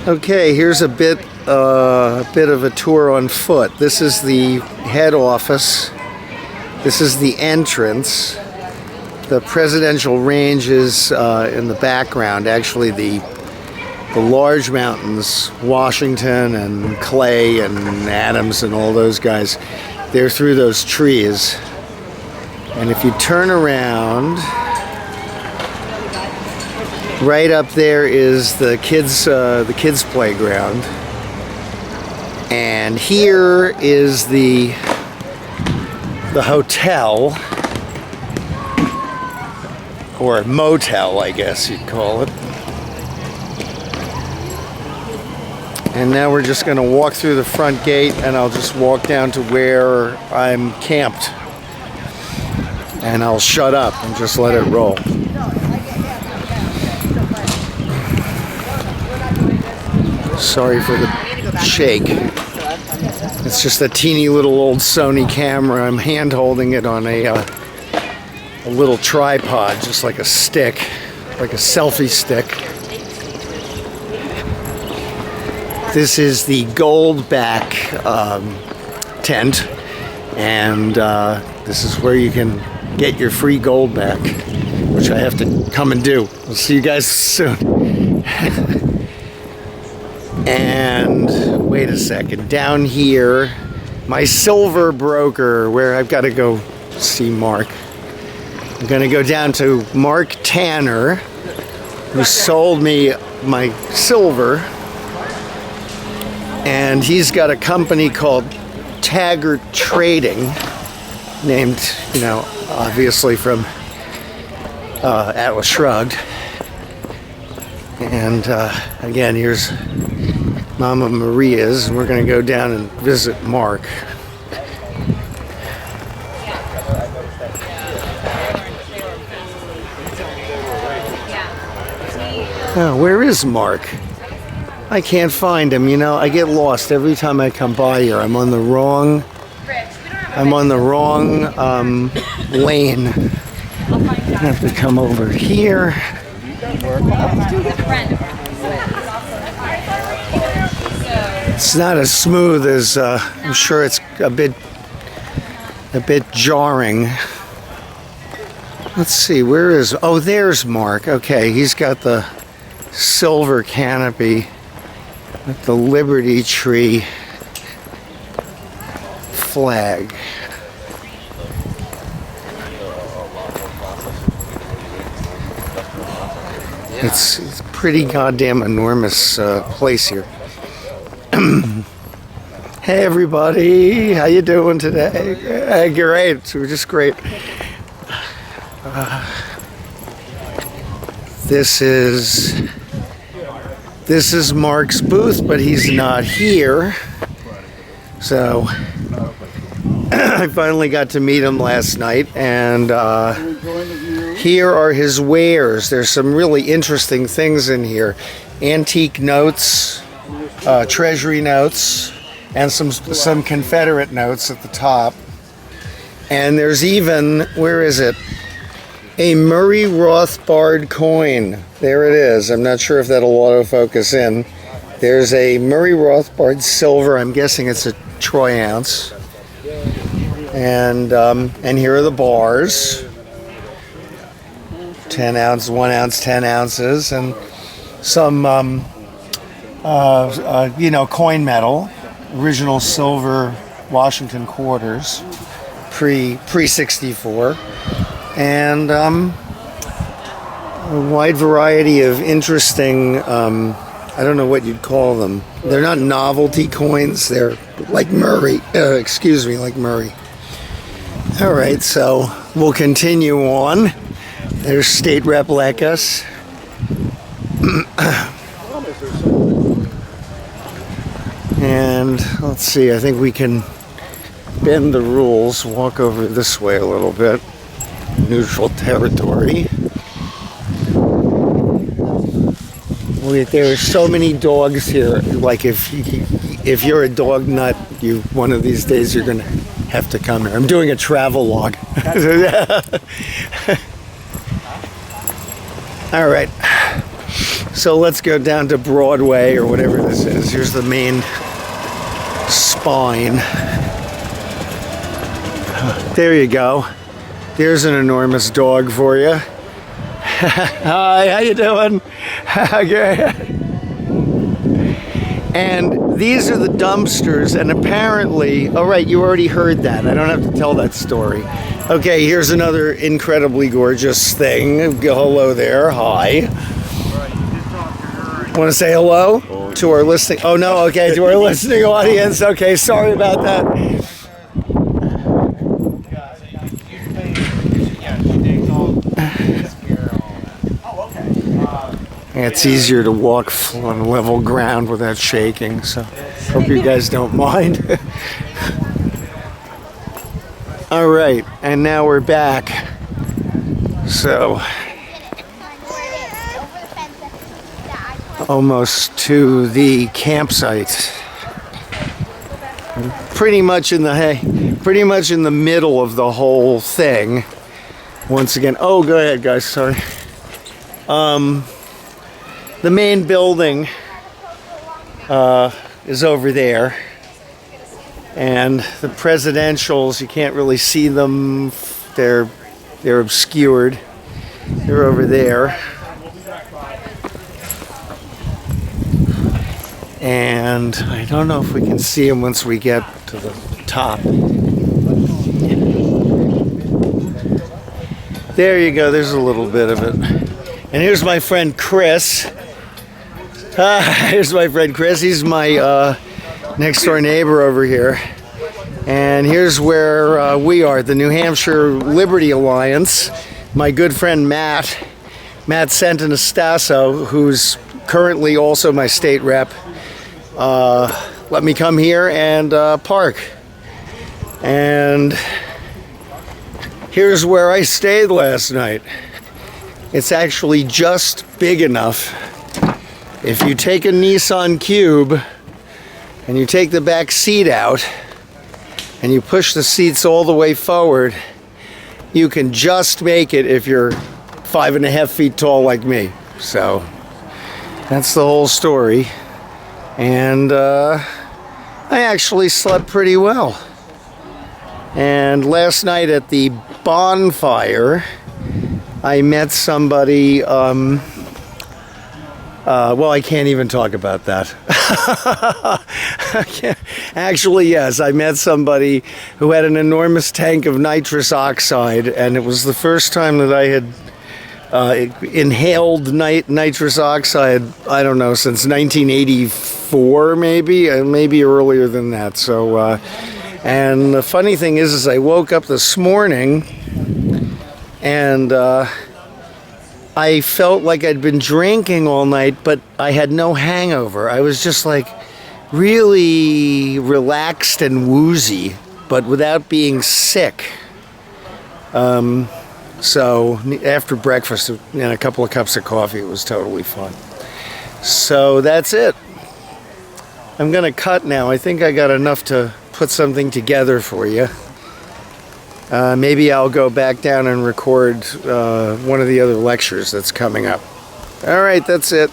Okay, here's a bit of a tour on foot. This is the head office. This is the entrance. The presidential range is in the background. Actually, the large mountains, Washington and Clay and Adams and all those guys, they're through those trees. And if you turn around, right up there is the kids playground, and here is the hotel, or motel, I guess you'd call it. And now we're just going to walk through the front gate, and I'll just walk down to where I'm camped, and I'll shut up and just let it roll. Sorry for the shake. It's just a teeny little old Sony camera. I'm hand holding it on a little tripod, just like a stick, like a selfie stick. This is the Goldback tent, and this is where you can get your free Goldback, which I have to come and do. I'll see you guys soon. And wait a second, down here, my silver broker, where I've got to go see Mark. I'm going to go down to Mark Tanner, who sold me my silver. And he's got a company called Taggart Trading, named, obviously from Atlas Shrugged. And again, here's Mama Maria's, and we're going to go down and visit Mark. Oh, where is Mark? I can't find him. I get lost every time I come by here. I'm on the wrong lane. I have to come over here. It's not as smooth as I'm sure. It's a bit jarring. Let's see, where is? Oh, there's Mark. Okay, he's got the silver canopy with the Liberty Tree flag. It's a pretty goddamn enormous place here. Hey everybody, how you doing today? Great, we're just great. This is Mark's booth, but he's not here. So I finally got to meet him last night, and here are his wares. There's some really interesting things in here. Antique notes, treasury notes, and some Confederate notes at the top. And there's even, where is it? A Murray Rothbard coin. There it is. I'm not sure if that'll autofocus in. There's a Murray Rothbard silver. I'm guessing it's a troy ounce. And here are the bars. 10 ounce, 1 ounce, 10 ounces, and some coin metal, original silver Washington quarters, pre 64, and a wide variety of interesting, I don't know what you'd call them. They're not novelty coins. They're like Murray. Like Murray. All right, so we'll continue on. There's State Rep Lekas. And let's see, I think we can bend the rules, walk over this way a little bit. Neutral territory. There are so many dogs here. Like if you're a dog nut, one of these days you're gonna have to come here. I'm doing a travel log. All right. So let's go down to Broadway or whatever this is. Here's the main spine. There you go. There's an enormous dog for you. Hi, how you doing? Okay. And these are the dumpsters, and apparently, oh right, you already heard that. I don't have to tell that story. Okay, here's another incredibly gorgeous thing. Hello there, hi. Want to say hello to our listening? Oh no, okay, to our listening audience. Okay, sorry about that. It's easier to walk on level ground without shaking, so hope you guys don't mind. All right, and now we're back. So, almost to the campsite. Pretty much in the middle of the whole thing. Once again, oh, go ahead, guys. Sorry. The main building is over there, and the presidentials, you can't really see them. They're obscured. They're over there. And I don't know if we can see them once we get to the top. There you go, there's a little bit of it. And here's my friend Chris. Here's my friend Chris. He's my next door neighbor over here. And here's where we are, the New Hampshire Liberty Alliance. My good friend Matt Santanastasso, who's currently also my state rep, let me come here and park. And here's where I stayed last night. It's actually just big enough. If you take a Nissan Cube and you take the back seat out and you push the seats all the way forward, you can just make it if you're 5.5 feet tall like me. So that's the whole story. And I actually slept pretty well. And last night at the bonfire, I met somebody, well, I can't even talk about that. Actually, yes, I met somebody who had an enormous tank of nitrous oxide, and it was the first time that I had inhaled nitrous oxide, I don't know, since 1984, maybe earlier than that. So, and the funny thing is I woke up this morning, and I felt like I'd been drinking all night, but I had no hangover. I was just like really relaxed and woozy, but without being sick. So after breakfast and a couple of cups of coffee, it was totally fun. So that's it. I'm gonna cut now. I think I got enough to put something together for you. Maybe I'll go back down and record one of the other lectures that's coming up. All right, that's it.